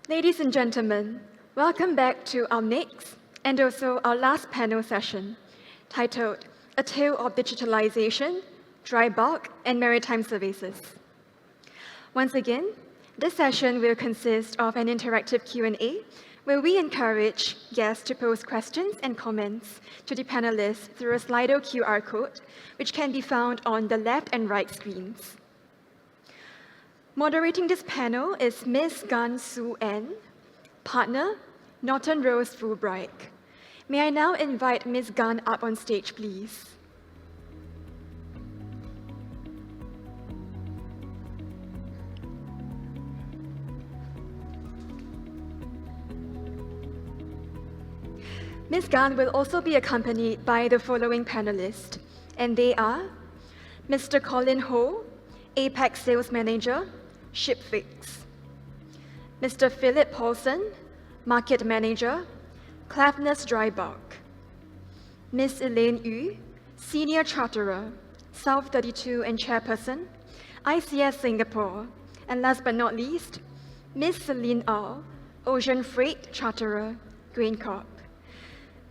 Ladies and gentlemen, welcome back to our next and also our last panel session, titled A Tale of Digitalization, Dry Bulk and Maritime Services. Once again, this session will consist of an interactive Q&A where we encourage guests to pose questions and comments to the panelists through a Slido QR code, which can be found on the left and right screens. Moderating this panel is Ms. Gan Soo Ann, partner, Norton Rose Fulbright. May I now invite Ms. Gan up on stage, please? Ms. Gan will also be accompanied by the following panelists, and they are Mr. Colin Ho, APAC Sales Manager, ShipFix; Mr. Philip Paulson, Market Manager, Clafness Dry Bulk; Ms. Elaine Yu, Senior Charterer, South 32 and Chairperson, ICS Singapore; and last but not least, Ms. Celine Au, Ocean Freight Charterer, Grain Corp.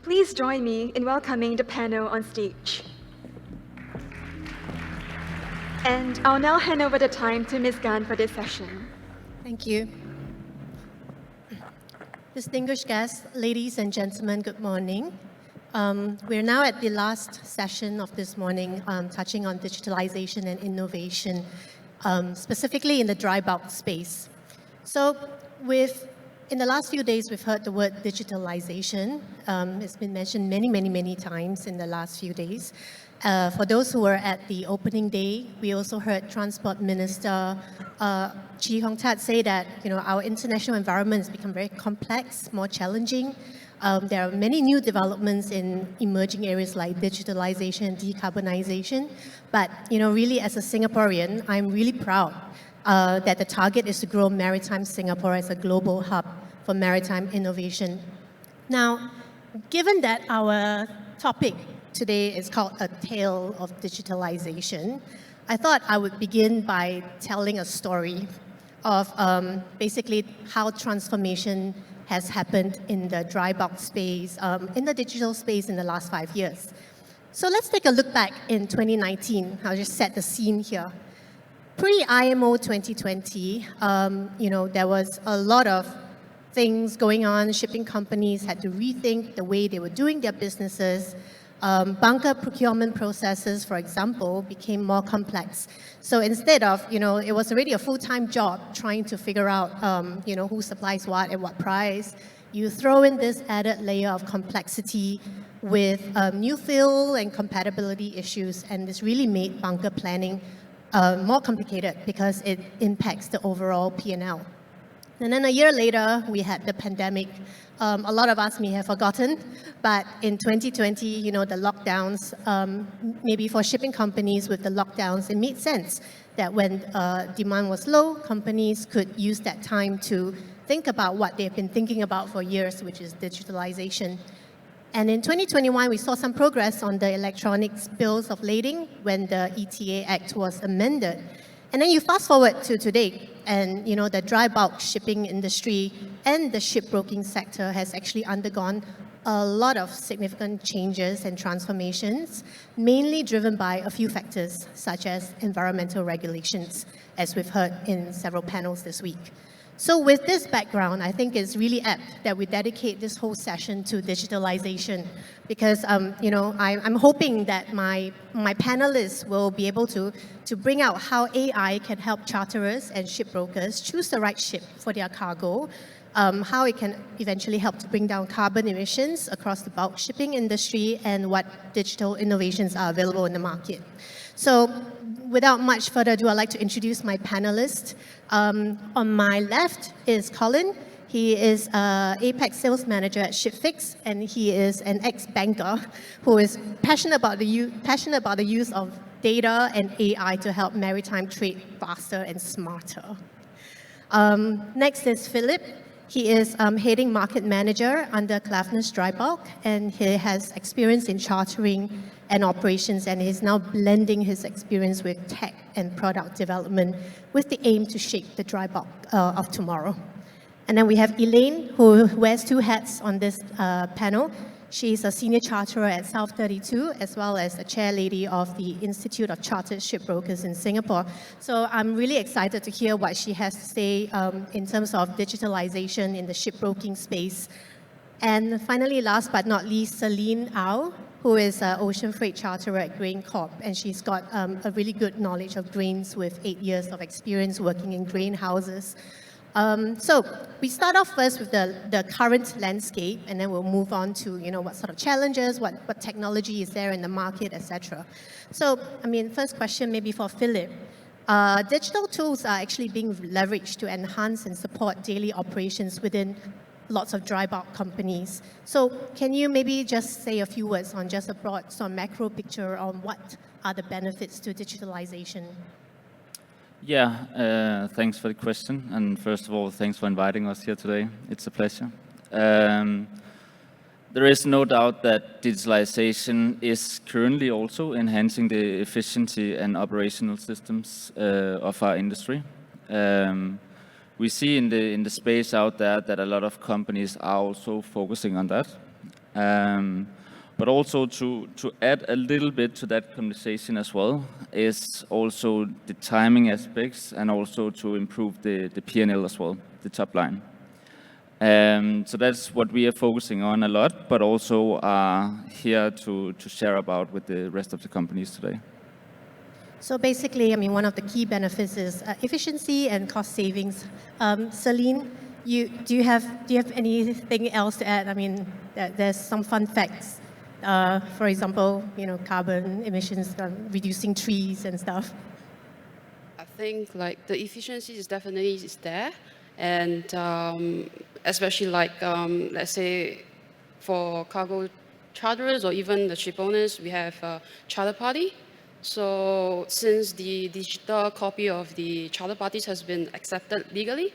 Please join me in welcoming the panel on stage. And I'll now hand over the time to Ms. Gan for this session. Thank you. Distinguished guests, ladies and gentlemen, good morning. We're now at the last session of this morning, touching on digitalization and innovation, specifically in the dry bulk space. So in the last few days, we've heard the word digitalization. It's been mentioned many times in the last few days. For those who were at the opening day, we also heard Transport Minister Chee Hong Tat say that our international environment has become very complex, more challenging. There are many new developments in emerging areas like digitalization and decarbonization. But really, as a Singaporean, I'm really proud that the target is to grow Maritime Singapore as a global hub for maritime innovation. Now, given that our topic today is called A Tale of Digitalization, I thought I would begin by telling a story of basically how transformation has happened in the dry bulk space, in the digital space in the last 5 years. So let's take a look back in 2019. I'll just set the scene here. Pre-IMO 2020, there was a lot of things going on. Shipping companies had to rethink the way they were doing their businesses. Bunker procurement processes, for example, became more complex. So instead of, it was already a full-time job trying to figure out, who supplies what at what price, you throw in this added layer of complexity with new fuel and compatibility issues, and this really made bunker planning more complicated because it impacts the overall P&L. And then a year later, we had the pandemic. A lot of us may have forgotten, but in 2020, the lockdowns, maybe for shipping companies with the lockdowns, it made sense that when demand was low, companies could use that time to think about what they've been thinking about for years, which is digitalization. And in 2021, we saw some progress on the electronics bills of lading when the ETA Act was amended. And then you fast forward to today, and the dry bulk shipping industry and the shipbroking sector has actually undergone a lot of significant changes and transformations, mainly driven by a few factors, such as environmental regulations, as we've heard in several panels this week. So with this background, I think it's really apt that we dedicate this whole session to digitalization, because I'm hoping that my panelists will be able to bring out how AI can help charterers and shipbrokers choose the right ship for their cargo, how it can eventually help to bring down carbon emissions across the bulk shipping industry, and what digital innovations are available in the market. So without much further ado, I'd like to introduce my panelists. On my left is Colin. He is APAC Sales Manager at ShipFix, and he is an ex-banker who is passionate about the use of data and AI to help maritime trade faster and smarter. Next is Philip. He is heading Market Manager under Clafness Dry Bulk, and he has experience in chartering and operations, and he's now blending his experience with tech and product development with the aim to shape the dry bulk of tomorrow. And then we have Elaine, who wears two hats on this panel. She's a senior charterer at South 32, as well as the chair lady of the Institute of Chartered Shipbrokers in Singapore. So I'm really excited to hear what she has to say in terms of digitalization in the shipbroking space. And finally, last but not least, Celine Au, who is an ocean freight charterer at Grain Corp. And she's got a really good knowledge of grains with 8 years of experience working in grain houses. So we start off first with the current landscape, and then we'll move on to, what sort of challenges, what technology is there in the market, etc. So, first question maybe for Philip. Digital tools are actually being leveraged to enhance and support daily operations within lots of dry bulk companies. So can you maybe just say a few words on just a broad sort of macro picture on what are the benefits to digitalization? Yeah, thanks for the question. And first of all, thanks for inviting us here today. It's a pleasure. There is no doubt that digitalization is currently also enhancing the efficiency and operational systems of our industry. We see in the space out there that a lot of companies are also focusing on that. But also to add a little bit to that conversation as well is also the timing aspects and also to improve the P&L as well, the top line. So that's what we are focusing on a lot, but also are here to share about with the rest of the companies today. So basically, one of the key benefits is efficiency and cost savings. Celine, do you have anything else to add? There's some fun facts. For example, carbon emissions, reducing trees and stuff. I think the efficiency is definitely there, and especially let's say for cargo charterers or even the ship owners, we have a charter party. So since the digital copy of the charter parties has been accepted legally,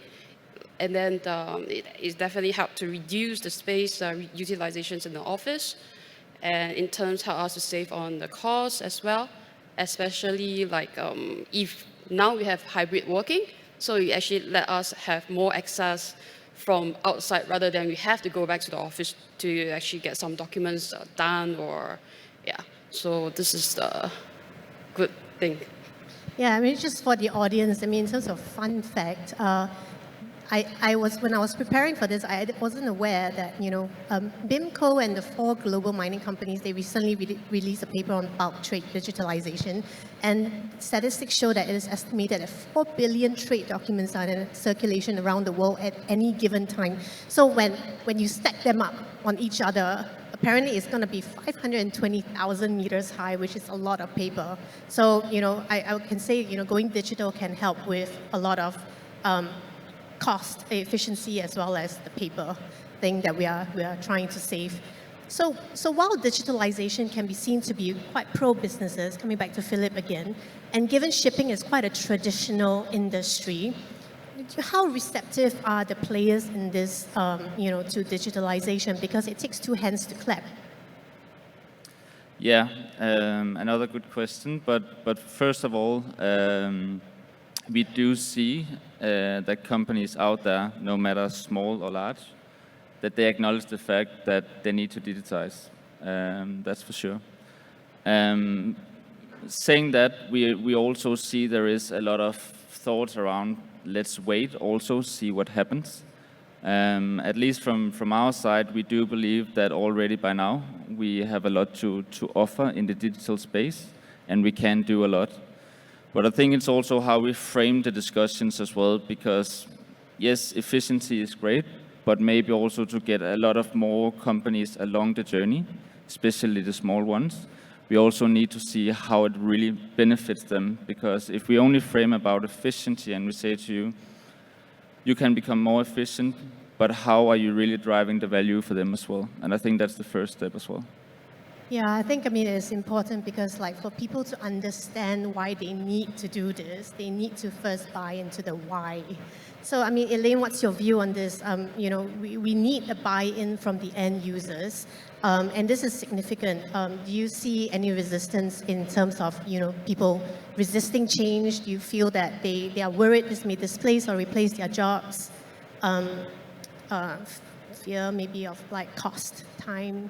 and then it definitely helped to reduce the space utilizations in the office, and in terms help us to save on the costs as well, especially if now we have hybrid working, so it actually let us have more access from outside rather than we have to go back to the office to actually get some documents done so this is the good thing. Yeah, just for the audience, in terms of fun fact, when I was preparing for this, I wasn't aware that, BIMCO and the 4 global mining companies, they recently released a paper on bulk trade digitalization. And statistics show that it is estimated that 4 billion trade documents are in circulation around the world at any given time. So when you stack them up on each other, apparently it's going to be 520,000 meters high, which is a lot of paper. So, I can say, going digital can help with a lot of cost efficiency as well as the paper thing that we are trying to save. So while digitalization can be seen to be quite pro businesses, coming back to Philip again, and given shipping is quite a traditional industry, how receptive are the players in this, to digitalization? Because it takes two hands to clap. Yeah, another good question. But first of all, we do see that companies out there, no matter small or large, that they acknowledge the fact that they need to digitize. That's for sure. Saying that, we also see there is a lot of thoughts around let's wait, also see what happens. At least from our side, we do believe that already by now we have a lot to offer in the digital space, and we can do a lot. But I think it's also how we frame the discussions as well, because yes, efficiency is great, but maybe also to get a lot of more companies along the journey, especially the small ones. We also need to see how it really benefits them, because if we only frame about efficiency and we say to you, you can become more efficient, but how are you really driving the value for them as well? And I think that's the first step as well. Yeah, I think, it's important because for people to understand why they need to do this, they need to first buy into the why. So, Elaine, what's your view on this? We need a buy-in from the end users, and this is significant. Do you see any resistance in terms of, people resisting change? Do you feel that they are worried this may displace or replace their jobs? fear maybe of like cost, time?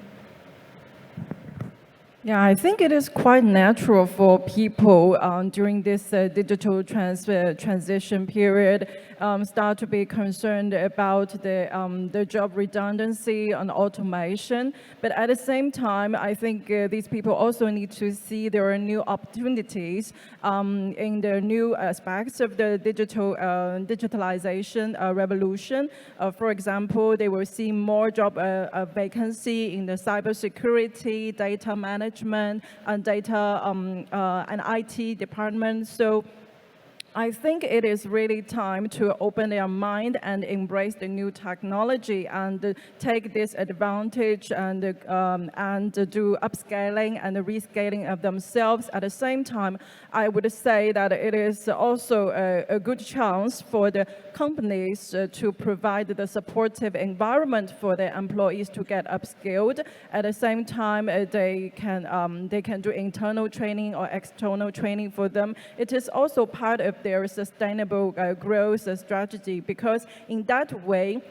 Yeah, I think it is quite natural for people during this digital transition period start to be concerned about the job redundancy and automation. But at the same time, I think these people also need to see there are new opportunities in the new aspects of the digitalization revolution. For example, they will see more job vacancy in the cybersecurity, data management, and data and IT department. So I think it is really time to open their mind and embrace the new technology and take this advantage and do upscaling and rescaling of themselves. At the same time, I would say that it is also a good chance for the companies to provide the supportive environment for their employees to get upskilled. At the same time, they can do internal training or external training for them. It is also part of their sustainable growth strategy, because in that way,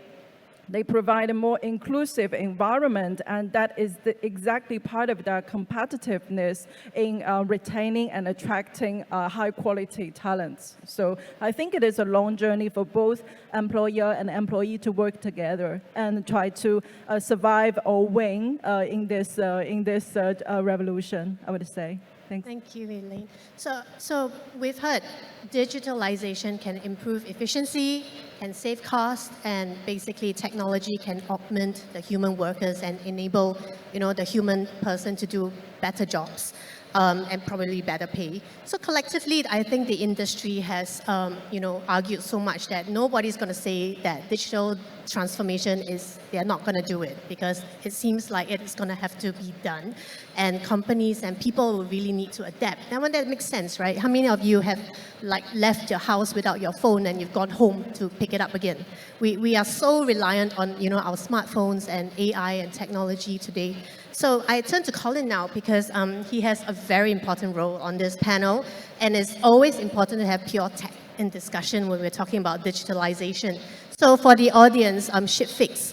they provide a more inclusive environment, and that is exactly part of their competitiveness in retaining and attracting high-quality talents. So I think it is a long journey for both employer and employee to work together and try to survive or win in this revolution, I would say. Thank you, Elaine. So we've heard digitalization can improve efficiency, can save costs, and basically technology can augment the human workers and enable, the human person to do better jobs and probably better pay. So collectively, I think the industry has, argued so much that nobody's going to say that digital transformation they're not going to do it, because it seems like it's going to have to be done. And companies and people will really need to adapt. Now, that makes sense, right? How many of you have left your house without your phone and you've gone home to pick it up again? We are so reliant on, our smartphones and AI and technology today. So I turn to Colin now, because he has a very important role on this panel, and it's always important to have pure tech in discussion when we're talking about digitalization. So for the audience, ShipFix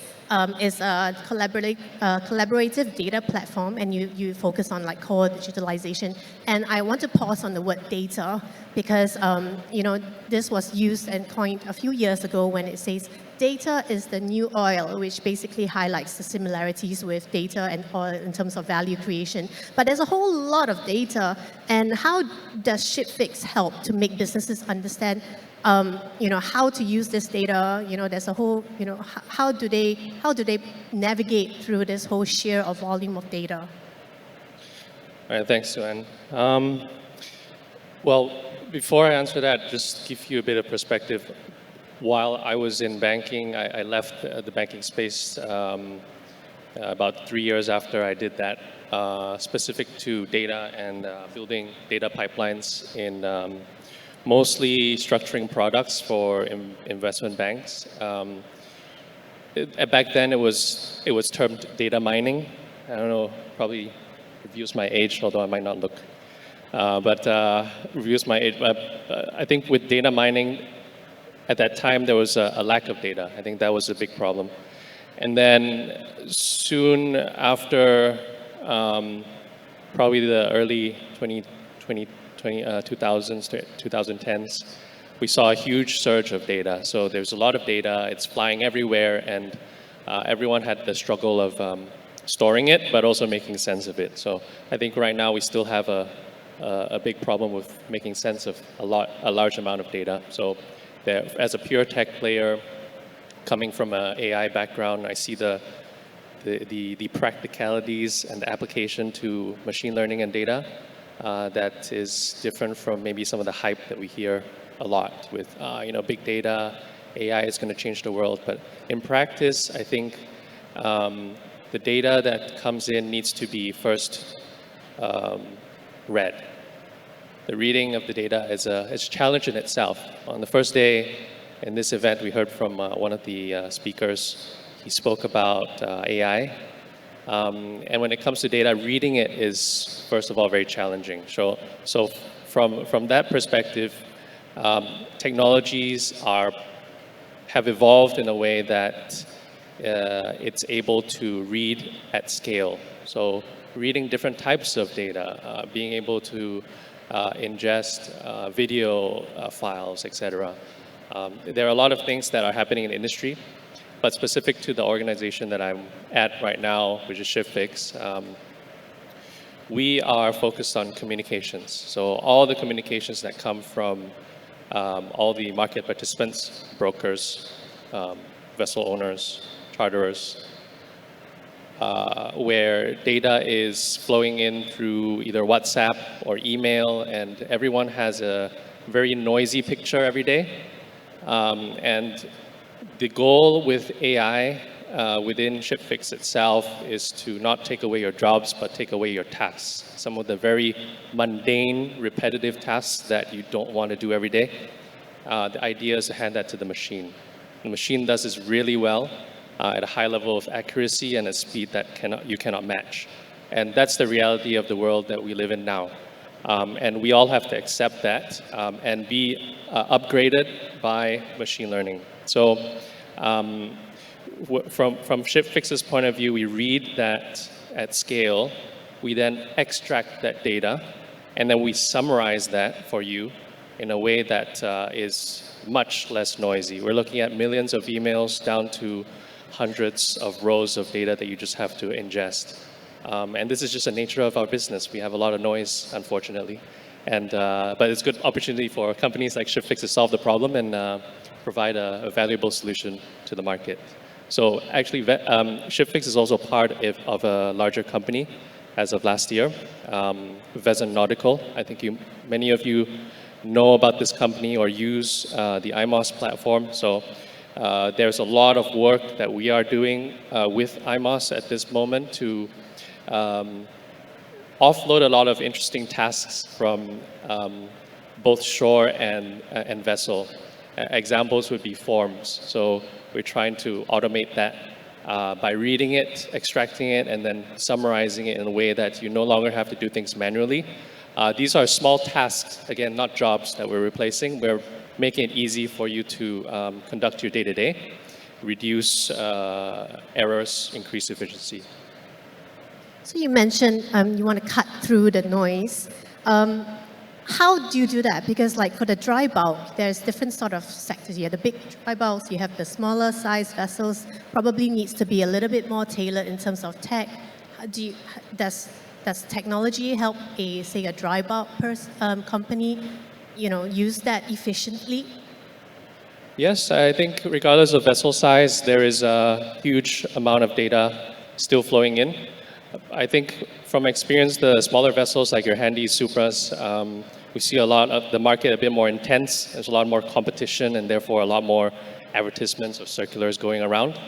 is a collaborative data platform, and you focus on core digitalization. And I want to pause on the word data, because this was used and coined a few years ago when it says data is the new oil, which basically highlights the similarities with data and oil in terms of value creation. But there's a whole lot of data, and how does ShipFix help to make businesses understand how to use this data? There's a whole, how do they navigate through this whole sheer of volume of data? All right, thanks, Joanne. Well, before I answer that, just give you a bit of perspective. While I was in banking, I left the banking space about 3 years after I did that, specific to data and building data pipelines in mostly structuring products for investment banks. Back then, it was termed data mining. I don't know, probably reveals my age, although I might not look. But reveals my age. But I think with data mining, at that time, there was a lack of data. I think that was a big problem. And then soon after, probably the early 2000s to 2010s, we saw a huge surge of data. So there's a lot of data, it's flying everywhere, and everyone had the struggle of storing it, but also making sense of it. So I think right now we still have a big problem with making sense of a large amount of data. So as a pure tech player, coming from an AI background, I see the practicalities and the application to machine learning and data that is different from maybe some of the hype that we hear a lot with, big data, AI is going to change the world. But in practice, I think the data that comes in needs to be first read. The reading of the data is a challenge in itself. On the first day in this event, we heard from one of the speakers. He spoke about AI. And when it comes to data, reading it is, first of all, very challenging. So from that perspective, technologies have evolved in a way that it's able to read at scale. So reading different types of data, being able to ingest video files, etc. There are a lot of things that are happening in the industry, but specific to the organization that I'm at right now, which is ShiftFix, we are focused on communications. So all the communications that come from all the market participants, brokers, vessel owners, charterers, where data is flowing in through either WhatsApp or email, and everyone has a very noisy picture every day. And the goal with AI within ShipFix itself is to not take away your jobs, but take away your tasks. Some of the very mundane, repetitive tasks that you don't want to do every day. The idea is to hand that to the machine. The machine does this really well at a high level of accuracy and a speed that you cannot match. And that's the reality of the world that we live in now. And we all have to accept that and be upgraded by machine learning. So from ShipFix's point of view, we read that at scale, we then extract that data, and then we summarize that for you in a way that is much less noisy. We're looking at millions of emails down to hundreds of rows of data that you just have to ingest. And this is just the nature of our business. We have a lot of noise, unfortunately. But it's a good opportunity for companies like ShipFix to solve the problem and provide a valuable solution to the market. So actually, ShipFix is also part of a larger company as of last year, Vezon Nautical. I think many of you know about this company or use the IMOS platform. So there's a lot of work that we are doing with IMOS at this moment to offload a lot of interesting tasks from both shore and vessel. Examples would be forms. So we're trying to automate that by reading it, extracting it, and then summarizing it in a way that you no longer have to do things manually. These are small tasks, again, not jobs that we're replacing. We're making it easy for you to conduct your day-to-day, reduce errors, increase efficiency. So you mentioned you want to cut through the noise. How do you do that? Because like for the dry bulk, there's different sort of sectors. You have the big dry bulks, you have the smaller size vessels, probably needs to be a little bit more tailored in terms of tech. Does technology help say a dry bulk company, use that efficiently? Yes, I think regardless of vessel size, there is a huge amount of data still flowing in. I think from experience, the smaller vessels like your handy Supras, we see a lot of the market a bit more intense. There's a lot more competition and therefore a lot more advertisements or circulars going around.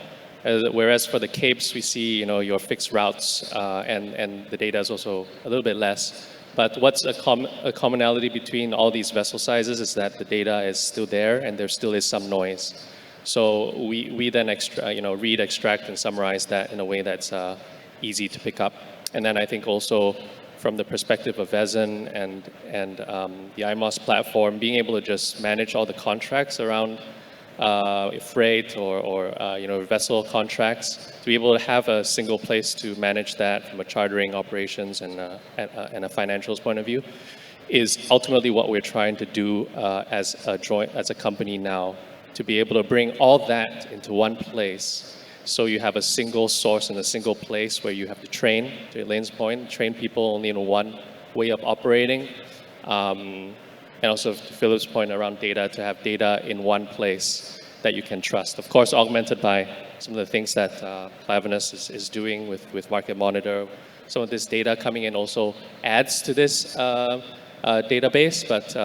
Whereas for the Capes, we see your fixed routes and the data is also a little bit less. But what's a commonality between all these vessel sizes is that the data is still there and there still is some noise. So we then read, extract, and summarize that in a way that's easy to pick up. And then I think also from the perspective of Vezon and the IMOS platform, being able to just manage all the contracts around freight or vessel contracts, to be able to have a single place to manage that from a chartering operations and a financials point of view, is ultimately what we're trying to do as a company now, to be able to bring all that into one place. So you have a single source and a single place where you have to train, to Elaine's point, train people only in one way of operating. And also to Philip's point around data, to have data in one place that you can trust. Of course, augmented by some of the things that Clavinus is doing with Market Monitor. Some of this data coming in also adds to this database, but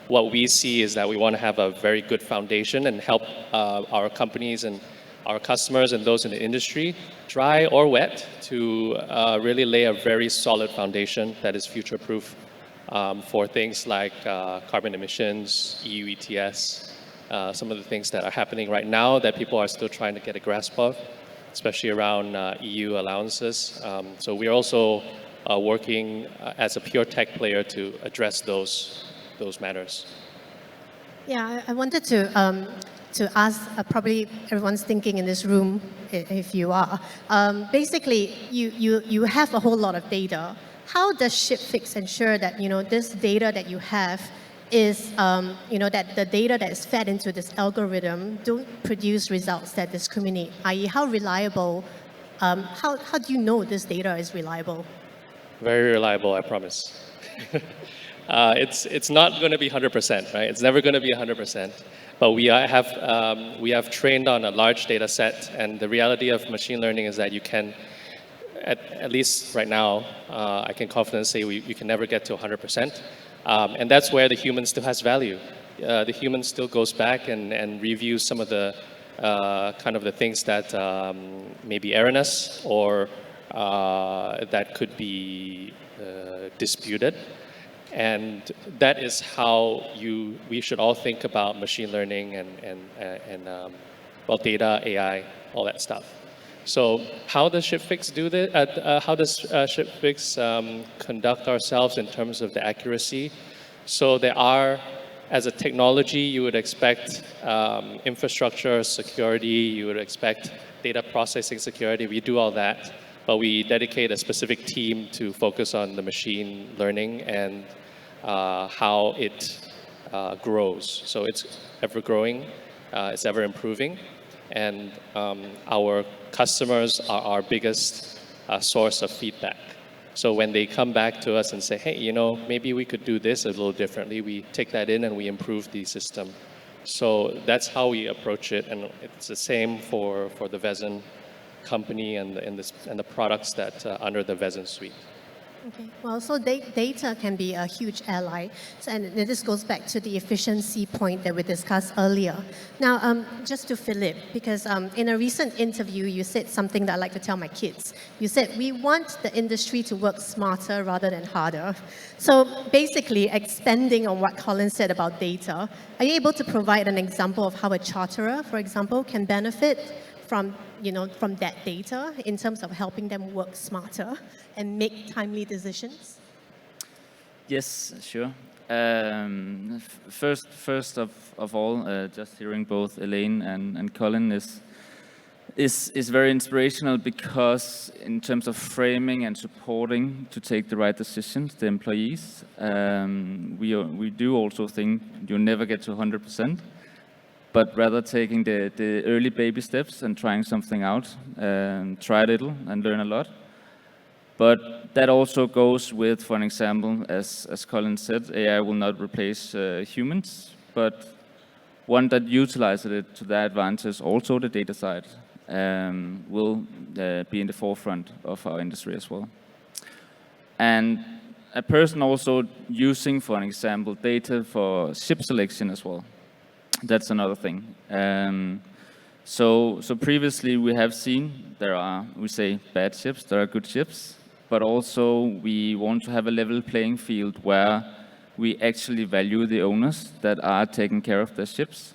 what we see is that we want to have a very good foundation and help our companies and our customers and those in the industry, dry or wet, to really lay a very solid foundation that is future-proof for things like carbon emissions, EU ETS, some of the things that are happening right now that people are still trying to get a grasp of, especially around EU allowances. So we're also working as a pure tech player to address those matters. Yeah, I wanted to to ask, probably everyone's thinking in this room, if you are, basically you have a whole lot of data. How does ShipFix ensure that this data that you have is that the data that is fed into this algorithm don't produce results that discriminate? I.e., how reliable? How do you know this data is reliable? Very reliable, I promise. It's not going to be 100%, right? It's never going to be 100%. But we have trained on a large data set, and the reality of machine learning is that you can, at least right now, I can confidently say you can never get to 100%. And that's where the human still has value. The human still goes back and reviews some of the kind of the things that may be erroneous or that could be disputed. And that is how we should all think about machine learning and well, data, AI, all that stuff. So how does ShipFix do this? How does ShipFix conduct ourselves in terms of the accuracy? So there are, as a technology, you would expect infrastructure security, you would expect data processing security. We do all that, but we dedicate a specific team to focus on the machine learning and how it grows. So it's ever growing, it's ever improving, and our customers are our biggest source of feedback. So when they come back to us and say, hey, maybe we could do this a little differently, we take that in and we improve the system. So that's how we approach it, and it's the same for the Vezin company and the products that under the Vezin suite. Okay. Well, so data can be a huge ally, and this goes back to the efficiency point that we discussed earlier. Now, just to Philip, because in a recent interview, you said something that I like to tell my kids. You said, we want the industry to work smarter rather than harder. So basically, expanding on what Colin said about data, are you able to provide an example of how a charterer, for example, can benefit from that data in terms of helping them work smarter and make timely decisions? Yes, sure. First of all, just hearing both Elaine and Colin is very inspirational, because in terms of framing and supporting to take the right decisions, the employees, we do also think you'll never get to 100%. But rather taking the early baby steps and trying something out, try a little and learn a lot. But that also goes with, for an example, as Colin said, AI will not replace humans, but one that utilizes it to their advantage, also the data side, will be in the forefront of our industry as well. And a person also using, for an example, data for ship selection as well. That's another thing. So previously we have seen there are, we say, bad ships, there are good ships, but also we want to have a level playing field where we actually value the owners that are taking care of their ships,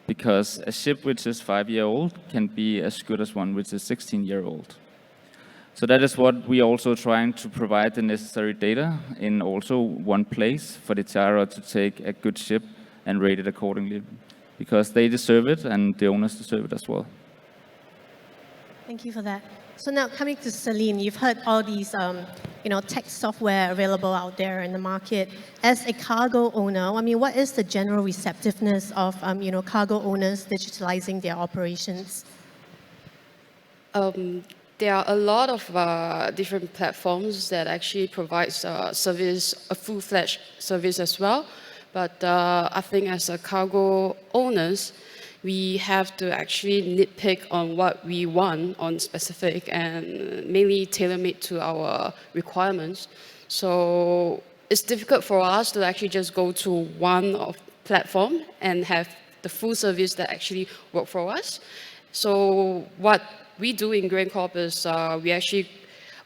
because a ship which is 5-year-old can be as good as one which is 16-year-old. So that is what we also trying to provide the necessary data in also one place for the charterer to take a good ship and rate it accordingly, because they deserve it and the owners deserve it as well. Thank you for that. So now coming to Celine, you've heard all these tech software available out there in the market. As a cargo owner, what is the general receptiveness of cargo owners digitalizing their operations? There are a lot of different platforms that actually provides service, a full-fledged service as well. But I think as a cargo owners, we have to actually nitpick on what we want on specific and mainly tailor-made to our requirements. So it's difficult for us to actually just go to one platform and have the full service that actually work for us. So what we do in GrainCorp is we actually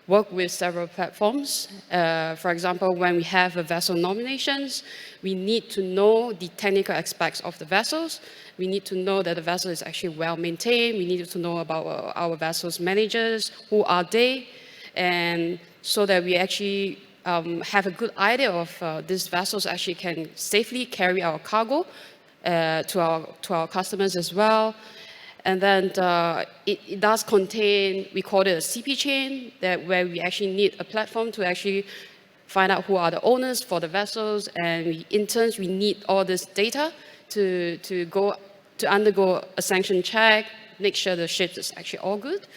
work with several platforms. For example, when we have a vessel nominations, we need to know the technical aspects of the vessels. We need to know that the vessel is actually well maintained. We need to know about our vessel's managers, who are they, and so that we actually have a good idea of these vessels actually can safely carry our cargo to our customers as well. And then it does contain, we call it a CP chain, where we actually need a platform to actually find out who are the owners for the vessels, and in turn we need all this data to undergo a sanction check, make sure the ship is actually all good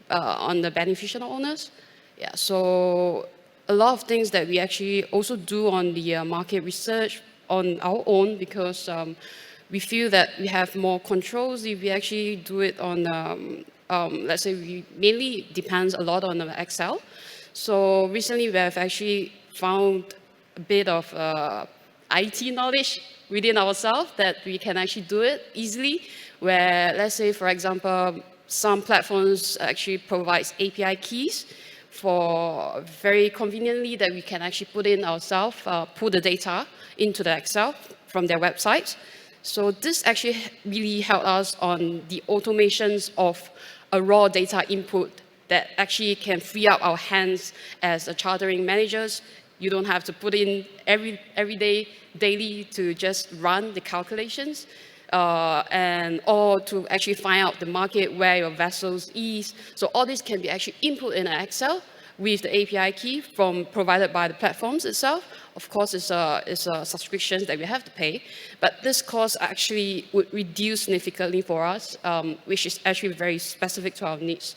on the beneficial owners. Yeah, so a lot of things that we actually also do on the market research on our own, because we feel that we have more controls if we actually do it on, let's say we mainly depends a lot on the Excel. So recently we have actually found a bit of IT knowledge within ourselves that we can actually do it easily, where let's say, for example, some platforms actually provides API keys for very conveniently that we can actually put in ourselves, pull the data into the Excel from their website. So this actually really helped us on the automations of a raw data input that actually can free up our hands as a chartering managers. You don't have to put in every day, daily, to just run the calculations, or to actually find out the market where your vessels is. So all this can be actually input in an Excel with the API key provided by the platforms itself. Of course, it's a subscription that we have to pay, but this cost actually would reduce significantly for us, which is actually very specific to our needs.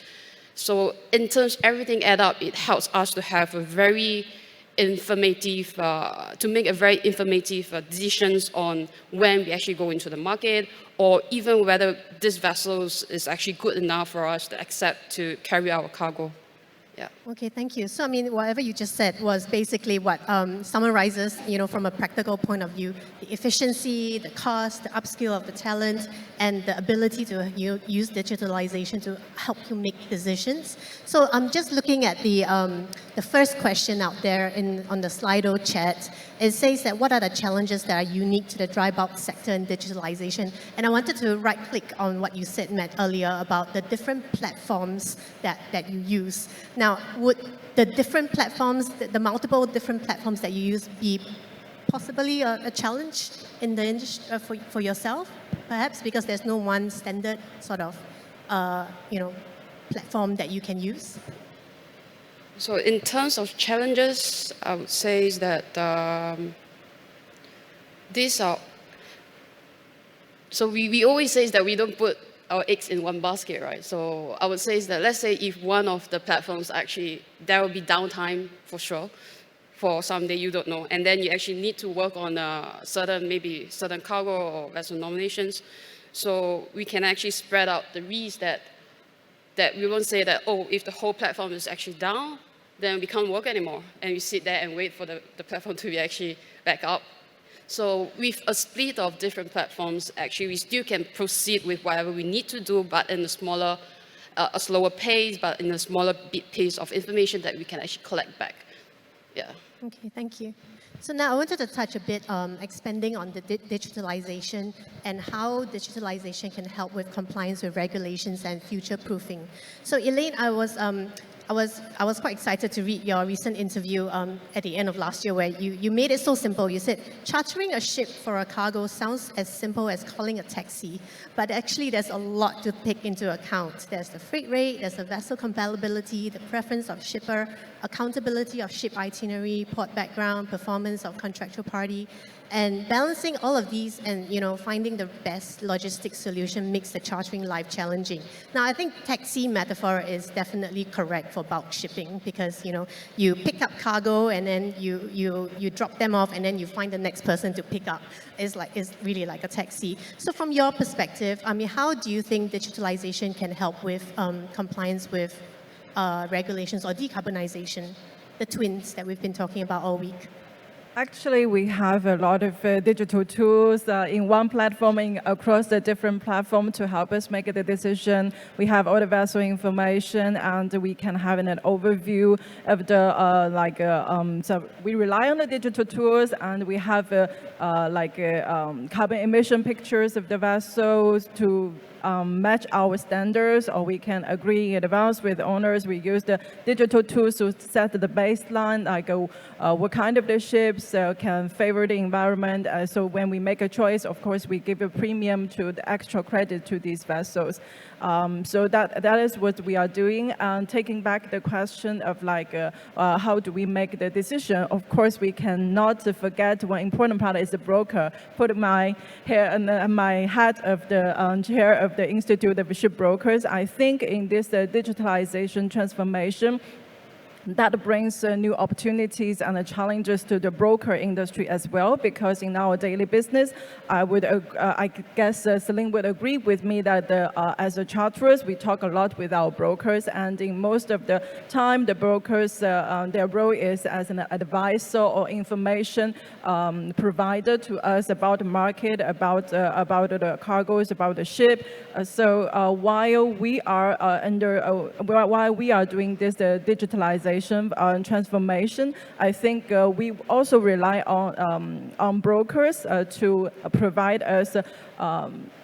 So in terms everything add up, it helps us to have a very informative, to make a very informative decisions on when we actually go into the market, or even whether this vessels is actually good enough for us to accept to carry our cargo. Yeah. Okay, thank you. So, I mean, whatever you just said was basically what summarizes, from a practical point of view, the efficiency, the cost, the upskill of the talent, and the ability to use digitalization to help you make decisions. So, I'm just looking at the first question out there on the Slido chat. It says that what are the challenges that are unique to the dry bulk sector in digitalization? And I wanted to right-click on what you said, Matt, earlier about the different platforms that you use. Now, would the different platforms, the multiple different platforms that you use, be possibly a challenge in the industry for yourself, perhaps because there's no one standard sort of, platform that you can use? So in terms of challenges, I would say is that these are, so we always say is that we don't put our eggs in one basket, right? So I would say is that, let's say if one of the platforms actually, there will be downtime for sure, for someday you don't know, and then you actually need to work on maybe certain cargo or vessel nominations. So we can actually spread out the risk that we won't say that, oh, if the whole platform is actually down, then we can't work anymore. And we sit there and wait for the platform to be actually back up. So with a split of different platforms, actually, we still can proceed with whatever we need to do, but in a slower pace, but in a smaller piece of information that we can actually collect back. Yeah. Okay, thank you. So now I wanted to touch a bit expanding on the digitalization and how digitalization can help with compliance with regulations and future proofing. So Elaine, I was quite excited to read your recent interview at the end of last year, where you made it so simple. You said, chartering a ship for a cargo sounds as simple as calling a taxi, but actually there's a lot to take into account. There's the freight rate, there's the vessel compatibility, the preference of shipper, accountability of ship itinerary, port background, performance of contractual party, and balancing all of these and finding the best logistics solution makes the chartering life challenging. Now, I think taxi metaphor is definitely correct for bulk shipping, because you pick up cargo and then you drop them off and then you find the next person to pick up. It's really like a taxi. So from your perspective, I mean, how do you think digitalization can help with compliance with regulations or decarbonization, the twins that we've been talking about all week? Actually, we have a lot of digital tools in one platform across the different platforms to help us make the decision. We have all the vessel information, and we can have an overview of the so we rely on the digital tools, and we have carbon emission pictures of the vessels to match our standards, or we can agree in advance with owners. We use the digital tools to set the baseline, like what kind of the ships can favor the environment. So when we make a choice, of course, we give a premium to the extra credit to these vessels. So that is what we are doing. And taking back the question of like, how do we make the decision? Of course, we cannot forget one important part is the broker. Put my hair and my hat of the chair of the Institute of Shipbrokers. I think in this digitalization transformation, that brings new opportunities and challenges to the broker industry as well, because in our daily business, I guess Celine would agree with me that as a charterers, we talk a lot with our brokers, and in most of the time, the brokers, their role is as an advisor or information provider to us about the market, about the cargoes, about the ship. So while we are while we are doing this digitalization transformation, I think we also rely on brokers to provide us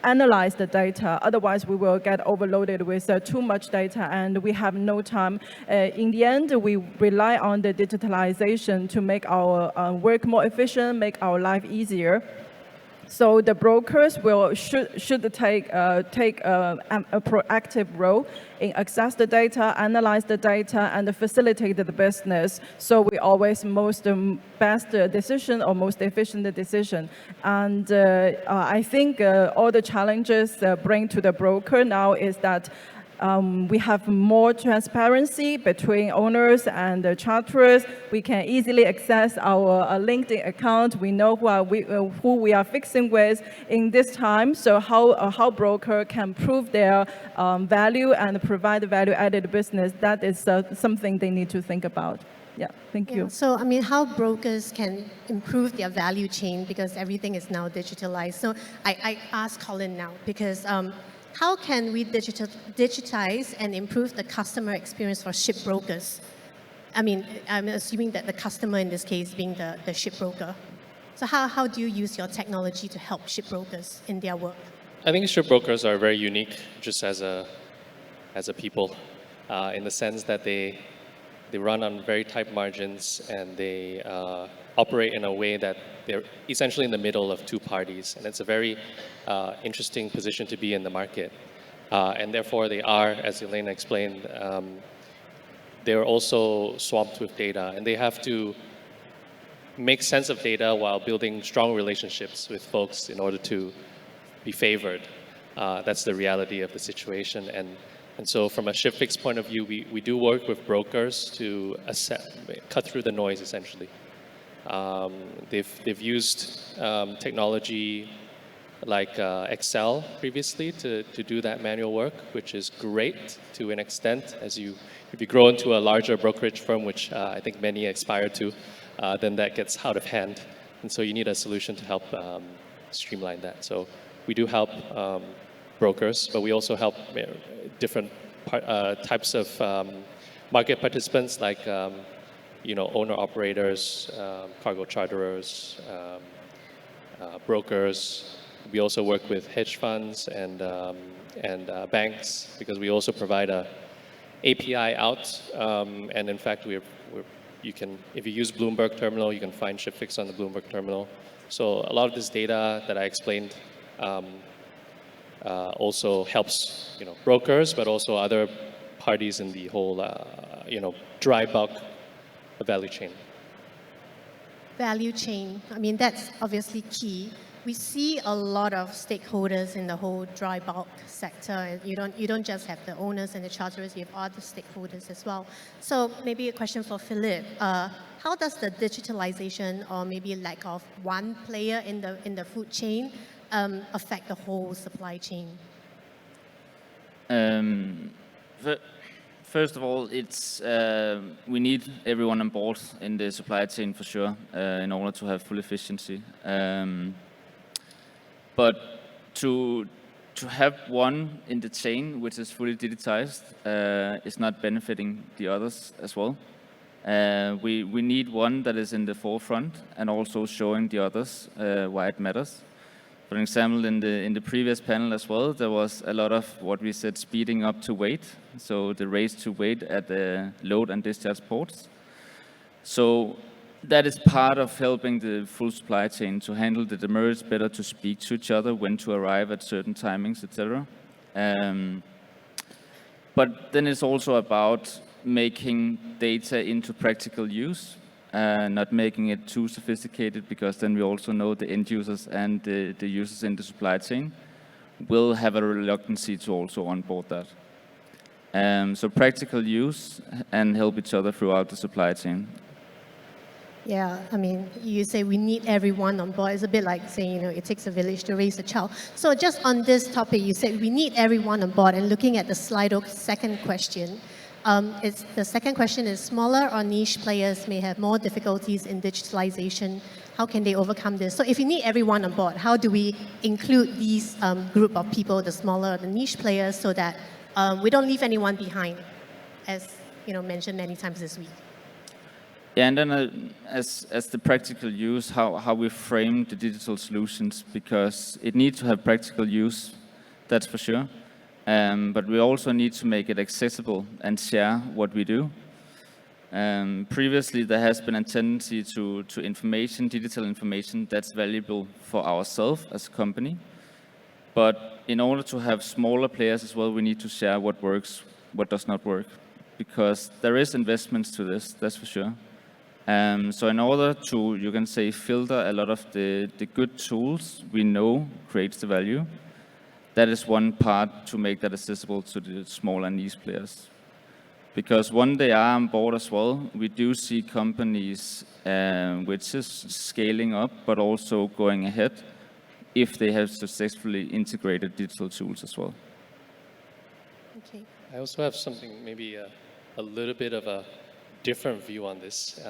analyze the data. Otherwise, we will get overloaded with too much data, and we have no time. In the end, we rely on the digitalization to make our work more efficient, make our life easier. So the brokers should take a proactive role in access the data, analyze the data, and facilitate the business. So we always best decision or most efficient decision. And I think all the challenges bring to the broker now is that we have more transparency between owners and the charterers. We can easily access our LinkedIn account. We know who we are fixing with in this time. So how broker can prove their value and provide value-added business, that is something they need to think about. Yeah, thank you. So, I mean, how brokers can improve their value chain, because everything is now digitalized. So I ask Colin now, because how can we digitize and improve the customer experience for shipbrokers? I mean, I'm assuming that the customer in this case being the shipbroker. So how do you use your technology to help shipbrokers in their work? I think shipbrokers are very unique just as a people, in the sense that they run on very tight margins, and they operate in a way that they're essentially in the middle of two parties. And it's a very interesting position to be in the market. And therefore they are, as Elena explained, they're also swamped with data, and they have to make sense of data while building strong relationships with folks in order to be favored. That's the reality of the situation. And so from a ShipFix point of view, we do work with brokers to cut through the noise, essentially. They've used technology like Excel previously to do that manual work, which is great to an extent. If you grow into a larger brokerage firm, which I think many aspire to, then that gets out of hand. And so you need a solution to help streamline that. So we do help brokers, but we also help different types of market participants, like owner-operators, cargo charterers, brokers. We also work with hedge funds and banks, because we also provide a API out. And in fact, if you use Bloomberg Terminal, you can find ShipFix on the Bloomberg Terminal. So a lot of this data that I explained also helps brokers, but also other parties in the whole dry bulk value chain. Value chain, I mean, that's obviously key. We see a lot of stakeholders in the whole dry bulk sector. You don't just have the owners and the charterers, you have other stakeholders as well. So maybe a question for Philip. How does the digitalization, or maybe lack of one player in the food chain, affect the whole supply chain? First of all, we need everyone on board in the supply chain for sure, in order to have full efficiency. But to have one in the chain which is fully digitized is not benefiting the others as well. We need one that is in the forefront and also showing the others why it matters. For example, in the previous panel as well, there was a lot of what we said speeding up to weight, so the race to weight at the load and discharge ports. So that is part of helping the full supply chain to handle the demurrage better, to speak to each other, when to arrive at certain timings, etc. But then it's also about making data into practical use, not making it too sophisticated, because then we also know the end users and the users in the supply chain will have a reluctancy to also onboard that. So practical use and help each other throughout the supply chain. Yeah, I mean, you say we need everyone on board. It's a bit like saying, you know, it takes a village to raise a child. So just on this topic, you said we need everyone on board. And looking at the Slido second question, the second question is, smaller or niche players may have more difficulties in digitalization. How can they overcome this? So if you need everyone on board, how do we include these group of people, the smaller, the niche players, so that we don't leave anyone behind, as you know, mentioned many times this week? Yeah, and then as the practical use, how we frame the digital solutions, because it needs to have practical use, that's for sure. But we also need to make it accessible and share what we do. Previously, there has been a tendency to information, digital information, that's valuable for ourselves as a company. But in order to have smaller players as well, we need to share what works, what does not work, because there is investments to this, that's for sure. So in order to, you can say, filter a lot of the good tools we know creates the value, that is one part to make that accessible to the small and niche players. Because when they are on board as well, we do see companies which is scaling up, but also going ahead if they have successfully integrated digital tools as well. Okay. I also have something, maybe a little bit of a different view on this.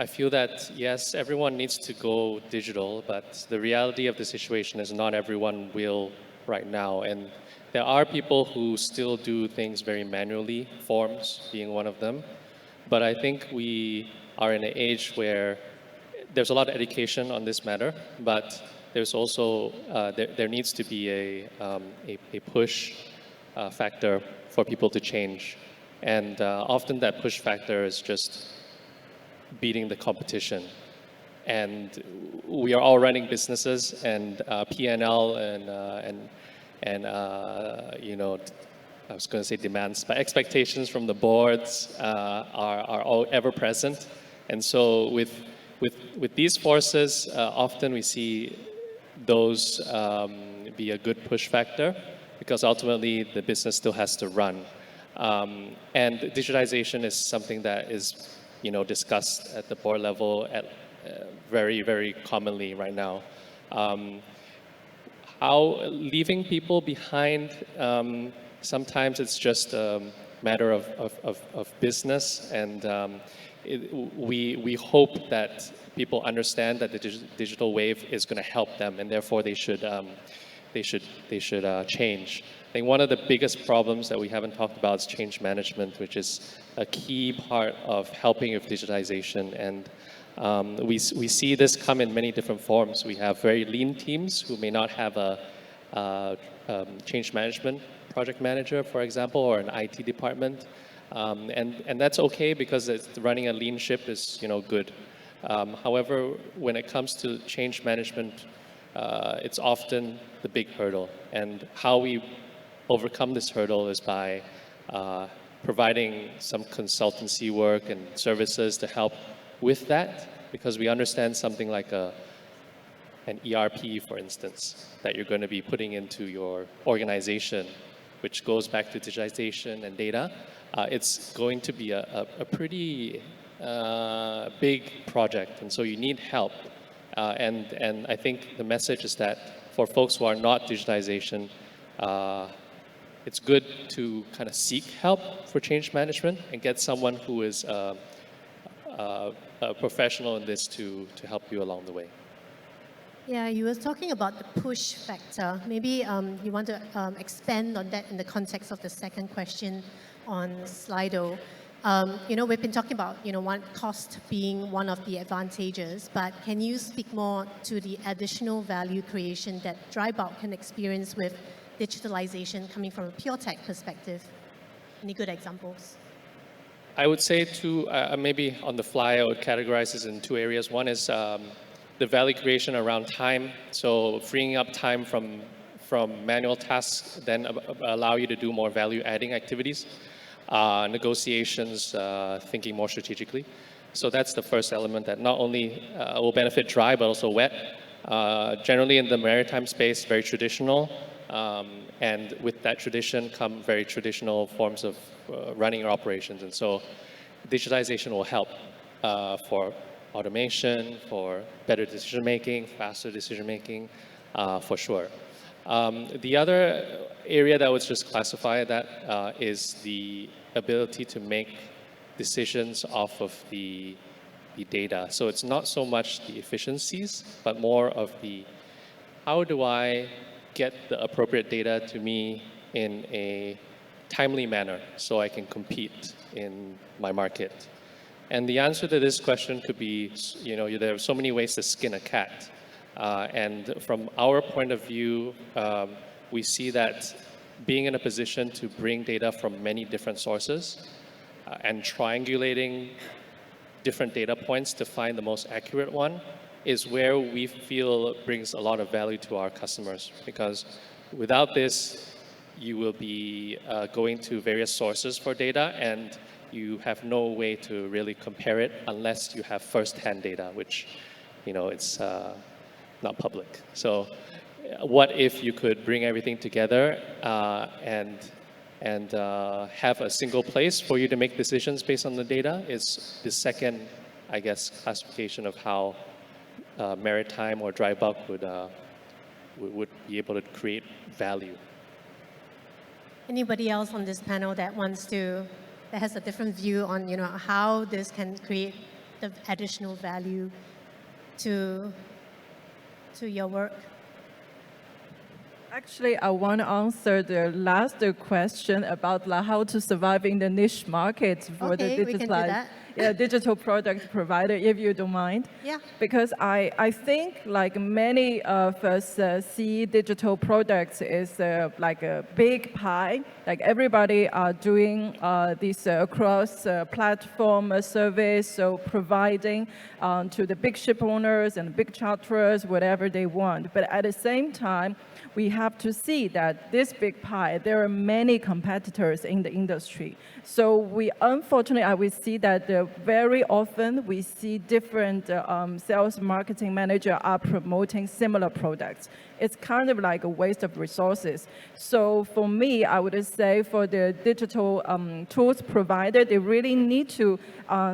I feel that, yes, everyone needs to go digital, but the reality of the situation is not everyone will right now. And there are people who still do things very manually, forms being one of them. But I think we are in an age where there's a lot of education on this matter, but there's also, there needs to be a push factor for people to change. And often that push factor is just beating the competition. And we are all running businesses, and P&L and you know, I was going to say demands, but expectations from the boards are all ever present. And so with these forces, often we see those be a good push factor, because ultimately the business still has to run. And digitization is something that is, you know, discussed at the board level at very, very commonly right now. How leaving people behind, sometimes it's just a matter of business, and we hope that people understand that the digital wave is going to help them, and therefore they should change. I think one of the biggest problems that we haven't talked about is change management, which is a key part of helping with digitization. And we see this come in many different forms. We have very lean teams who may not have a change management project manager, for example, or an IT department. And that's okay, because running a lean ship is, you know, good. However, when it comes to change management, it's often the big hurdle. And how we overcome this hurdle is by providing some consultancy work and services to help with that, because we understand something like an ERP, for instance, that you're going to be putting into your organization, which goes back to digitization and data. It's going to be a pretty big project, and so you need help. And I think the message is that for folks who are not digitization, it's good to kind of seek help for change management and get someone who is a professional in this to help you along the way. Yeah, you were talking about the push factor. Maybe you want to expand on that in the context of the second question on Slido. We've been talking about, one cost being one of the advantages, but can you speak more to the additional value creation that dry bulk can experience with digitalization coming from a pure tech perspective? Any good examples? I would say maybe on the fly, I would categorize this in two areas. One is the value creation around time. So freeing up time from manual tasks then allow you to do more value-adding activities, negotiations, thinking more strategically. So that's the first element that not only will benefit dry, but also wet. Generally in the maritime space, very traditional. And with that tradition come very traditional forms of running your operations. And so digitalization will help for automation, for better decision-making, faster decision-making, for sure. The other area that I would just classify that is the ability to make decisions off of the data. So it's not so much the efficiencies, but more of the how do I get the appropriate data to me in a timely manner so I can compete in my market. And the answer to this question could be, there are so many ways to skin a cat. And from our point of view, we see that being in a position to bring data from many different sources and triangulating different data points to find the most accurate one is where we feel brings a lot of value to our customers. Because without this, you will be going to various sources for data, and you have no way to really compare it unless you have first-hand data, which, it's not public. So what if you could bring everything together and have a single place for you to make decisions based on the data is the second, I guess, classification of how maritime or dry bulk would be able to create value. Anybody else on this panel that has a different view on, how this can create the additional value to your work? Actually, I want to answer the last question about how to survive in the niche market for Okay, the we can do that. digital product provider, if you don't mind. Yeah. Because I think like many of us see digital products is like a big pie. Like everybody are doing this cross platform service, so providing to the big ship owners and big charterers whatever they want. But at the same time, we have to see that this big pie, there are many competitors in the industry. So unfortunately, I will see that very often we see different sales marketing manager are promoting similar products. It's kind of like a waste of resources. So for me, I would say for the digital tools provider, they really need to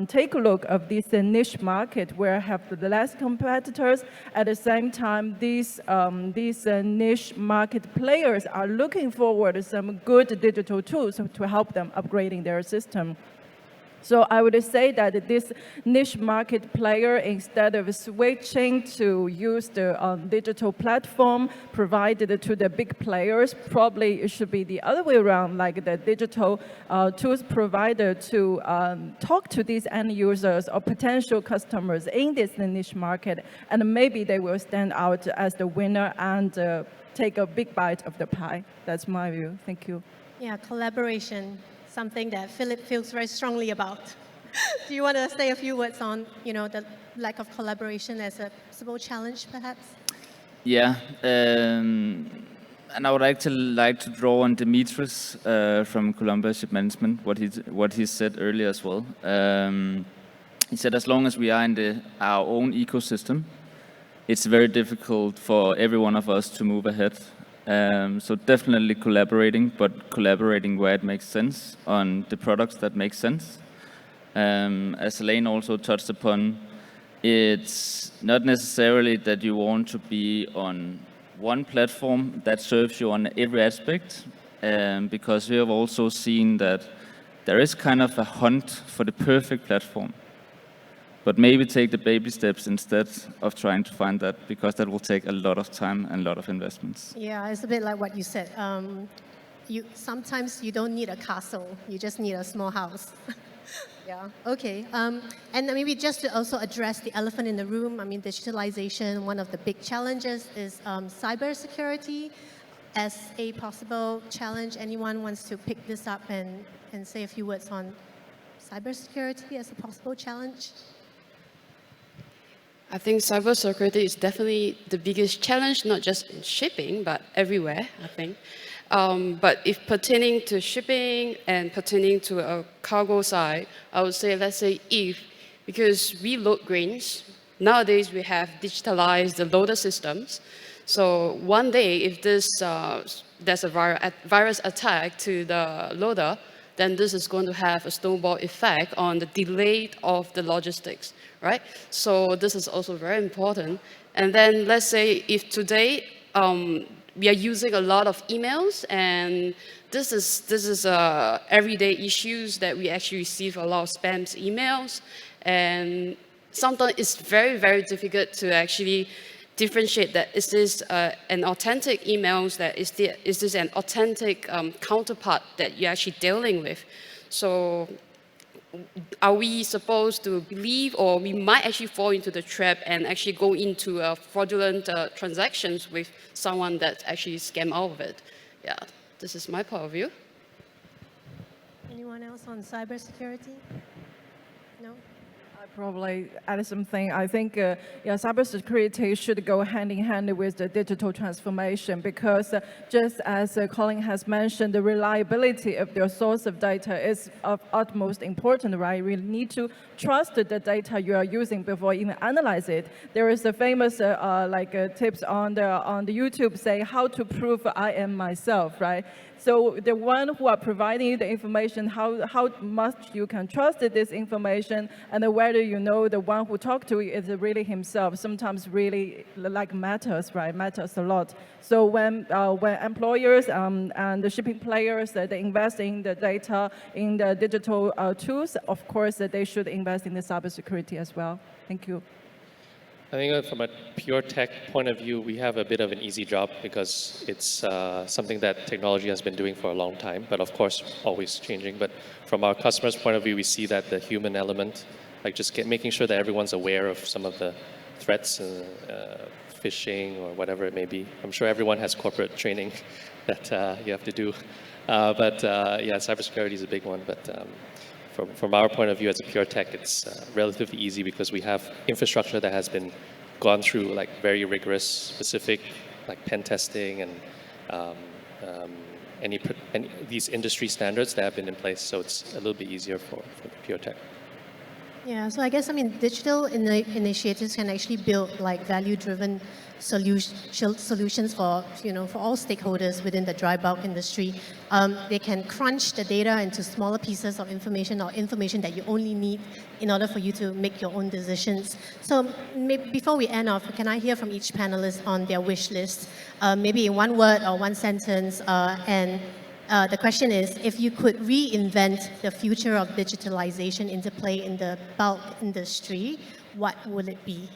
take a look of this niche market where have the less competitors. At the same time, these niche market players are looking forward to some good digital tools to help them upgrading their system. So I would say that this niche market player, instead of switching to use the digital platform provided to the big players, probably it should be the other way around, like the digital tools provider to talk to these end users or potential customers in this niche market, and maybe they will stand out as the winner and take a big bite of the pie. That's my view. Thank you. Yeah, collaboration, something that Philip feels very strongly about. Do you want to say a few words on, the lack of collaboration as a possible challenge, perhaps? Yeah, and I would actually like to draw on Dimitris from Columbia Ship Management, what he said earlier as well. He said as long as we are in our own ecosystem, it's very difficult for every one of us to move ahead. So definitely collaborating, but collaborating where it makes sense on the products that make sense. As Elaine also touched upon, it's not necessarily that you want to be on one platform that serves you on every aspect, because we have also seen that there is kind of a hunt for the perfect platform. But maybe take the baby steps instead of trying to find that, because that will take a lot of time and a lot of investments. Yeah, it's a bit like what you said. Sometimes you don't need a castle, you just need a small house. Yeah, okay. And maybe just to also address the elephant in the room, I mean, digitalization, one of the big challenges is cybersecurity as a possible challenge. Anyone wants to pick this up and say a few words on cybersecurity as a possible challenge? I think cybersecurity is definitely the biggest challenge, not just in shipping, but everywhere, I think. But if pertaining to shipping and pertaining to a cargo side, I would say, let's say if, because we load grains, nowadays we have digitalized the loader systems. So one day, if there's a virus attack to the loader, then this is going to have a snowball effect on the delay of the logistics, right? So this is also very important. And then let's say if today we are using a lot of emails, and this is everyday issues that we actually receive a lot of spam emails, and sometimes it's very, very difficult to actually differentiate that is this an authentic emails, that is this an authentic counterpart that you're actually dealing with. So are we supposed to believe, or we might actually fall into the trap and actually go into fraudulent transactions with someone that actually scam out of it? Yeah, this is my point of view. Anyone else on cybersecurity? No? Probably add something. I think cybersecurity should go hand in hand with the digital transformation, because just as Colin has mentioned, the reliability of your source of data is of utmost importance, right? We need to trust the data you are using before even analyze it. There is a famous tips on the YouTube say how to prove I am myself, right? So the one who are providing you the information, how much you can trust this information, and whether you know the one who talked to you is really himself, sometimes really matters, right? Matters a lot. So when employers and the shipping players, they invest in the data, in the digital tools, of course, they should invest in the cybersecurity as well. Thank you. I think from a pure tech point of view, we have a bit of an easy job because it's something that technology has been doing for a long time, but of course, always changing. But from our customers' point of view, we see that the human element, like just making sure that everyone's aware of some of the threats, phishing or whatever it may be. I'm sure everyone has corporate training that you have to do. Yeah, cybersecurity is a big one. But from our point of view as a pure tech, it's relatively easy because we have infrastructure that has been gone through like very rigorous, specific like pen testing and any these industry standards that have been in place. So it's a little bit easier for the pure tech. Yeah, so I guess, digital initiatives can actually build like value-driven solutions for all stakeholders within the dry bulk industry. They can crunch the data into smaller pieces of information, or information that you only need in order for you to make your own decisions. So maybe before we end off, can I hear from each panelist on their wish list, maybe in one word or one sentence, the question is, if you could reinvent the future of digitalization into play in the bulk industry, what would it be?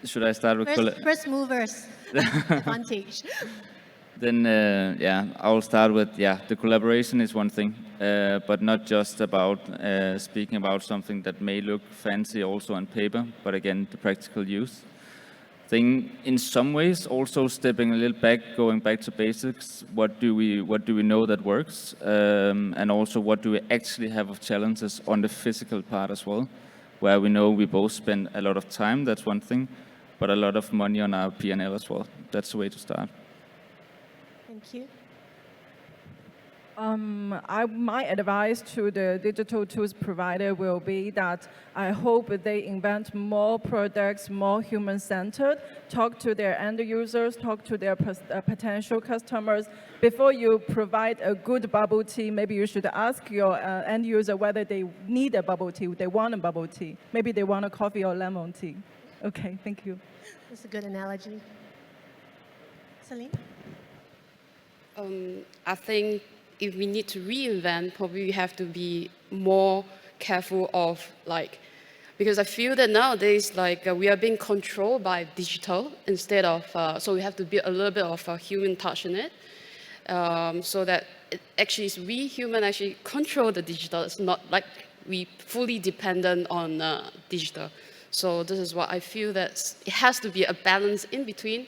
Should I start with first movers advantage? Then, I'll start with, the collaboration is one thing, but not just about speaking about something that may look fancy also on paper, but again, the practical use. Thing in some ways also stepping a little back, going back to basics. What do we know that works, and also what do we actually have of challenges on the physical part as well, where we know we both spend a lot of time. That's one thing, but a lot of money on our P&L as well. That's the way to start. Thank you. My advice to the digital tools provider will be that I hope they invent more products, more human-centered, talk to their end users, talk to their potential customers. Before you provide a good bubble tea, maybe you should ask your end user whether they need a bubble tea, they want a bubble tea. Maybe they want a coffee or lemon tea. Okay, thank you. That's a good analogy. Celine? I think if we need to reinvent, probably we have to be more careful of because I feel that nowadays we are being controlled by digital instead of, so we have to build a little bit of a human touch in it. so that it actually is we human actually control the digital. It's not like we fully dependent on digital. So this is what I feel that it has to be a balance in between.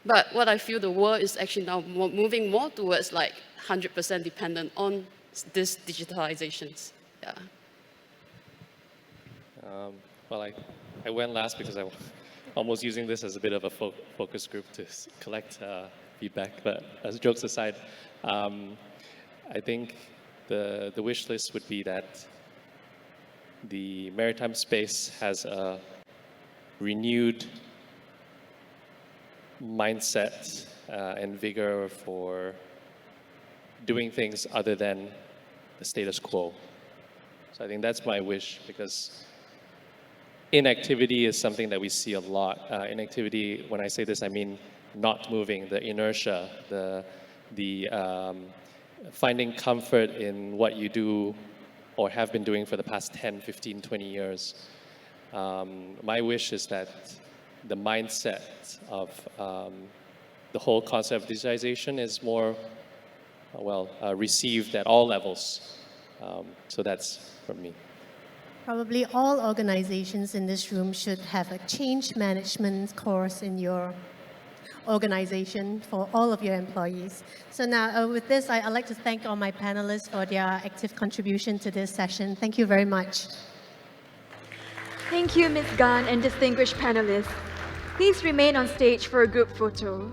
But what I feel the world is actually now moving more towards like 100% dependent on this digitalizations. Yeah. Well, I went last because I'm almost using this as a bit of a focus group to collect feedback. But as jokes aside, I think the wish list would be that the maritime space has a renewed mindset and vigor for doing things other than the status quo. So I think that's my wish, because inactivity is something that we see a lot. Inactivity, when I say this, I mean not moving, the inertia, the finding comfort in what you do or have been doing for the past 10, 15, 20 years. My wish is that the mindset of the whole concept of digitization is more, received at all levels. So that's from me. Probably all organizations in this room should have a change management course in your organization for all of your employees. So now with this, I'd like to thank all my panelists for their active contribution to this session. Thank you very much. Thank you, Ms. Gan and distinguished panelists. Please remain on stage for a group photo.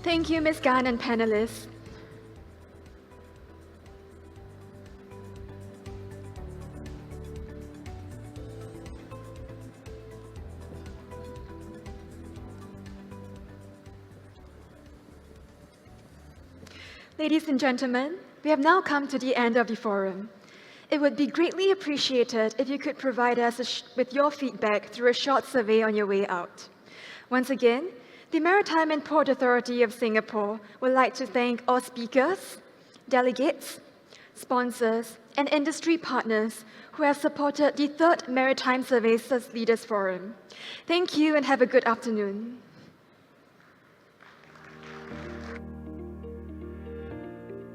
Thank you, Ms. Gan and panelists. Ladies and gentlemen, we have now come to the end of the forum. It would be greatly appreciated if you could provide us with your feedback through a short survey on your way out. Once again, the Maritime and Port Authority of Singapore would like to thank all speakers, delegates, sponsors, and industry partners who have supported the 3rd Maritime Services Leaders Forum. Thank you and have a good afternoon.